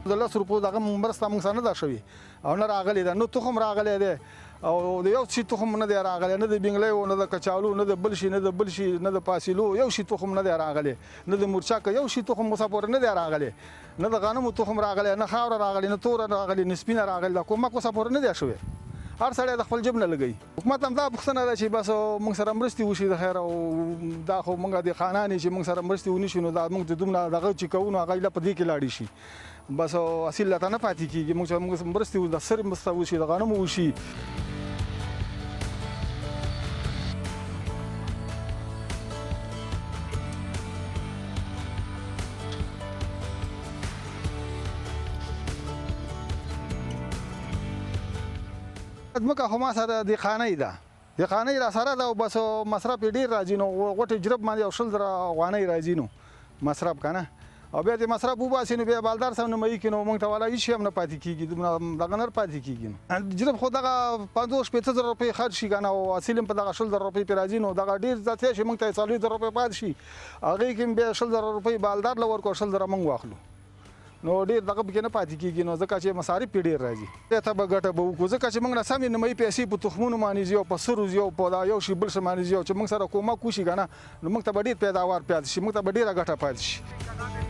د 10 روپو دغه مرسته موږ سره نه ده شوې او نه راغلې ده، نو تخم راغلی دی او د یو شي تخم نه دی راغلی، نه د بنګلیو نه د کچالو نه د بل شي نه د بل شي نه د فاصلو یو شي تخم نه دی راغلی، نه د مرچک یو شي تخم مسافر نه دی راغلی، نه د غنمو تخم راغلی، نه خاور راغلی، نه تور راغلی، نه سپینه راغلی، د کومک مسافر نه دی شوی. هر سړی د خپل جیب نه لګوي. حکومت هم دا پوښتنه ده چې بس موږ سره مرستې وشي د خیر، او دا خو موږ د خانانې چې موږ سره مرستې ونشي نو دا موږ د دومره دغه چې کوو نو هغه له په دې کې لاړې شي، بس اصیل لا نه پاتې کېږي. موږ مرستې د سر مرسته وشي، د غنمو وشي. ځمکه خو ما سره د خانۍ ده، د خانۍ را سره ده او بس مصرف یې ډېر راځي، نو غوټې جرب باندې یو 100 زره افغانۍ راځي نو مصرف که نه، او بیا د مصرف وباسي نو بیا بالدار سم نمایي کړي نو موږ ته والا هېڅ شی هم نه پاتې کېږي، دغه نه پاتې کېږي. جرب خو دغه 50-60 زره روپۍ خرج شي که نه، او اصیل هم په دغه 100 زره روپۍ پرې راځي، نو دغه ډېر زیات شي موږ ته 40 زره روپۍ پاتې شي، هغې کې بیا 100 زره روپۍ بالدار له ورکړو، 100 زره موږ واخلو، نو ډېر دغه پکې نه پاتې کېږي، نو ځکه چې مصارف پرې ډېر راځي. دې ته به ګټه به وکړو ځکه چې موږ نه سمې نیمایي پیسې په تخمونو باندې ځي او په سرو ځي او په دا یو شي بل څه باندې ځي، او چې موږ سره کومک وشي که نه نو موږ ته به ډېر پیداوار پاتې شي، موږ ته به ډېره ګټه پاتې شي.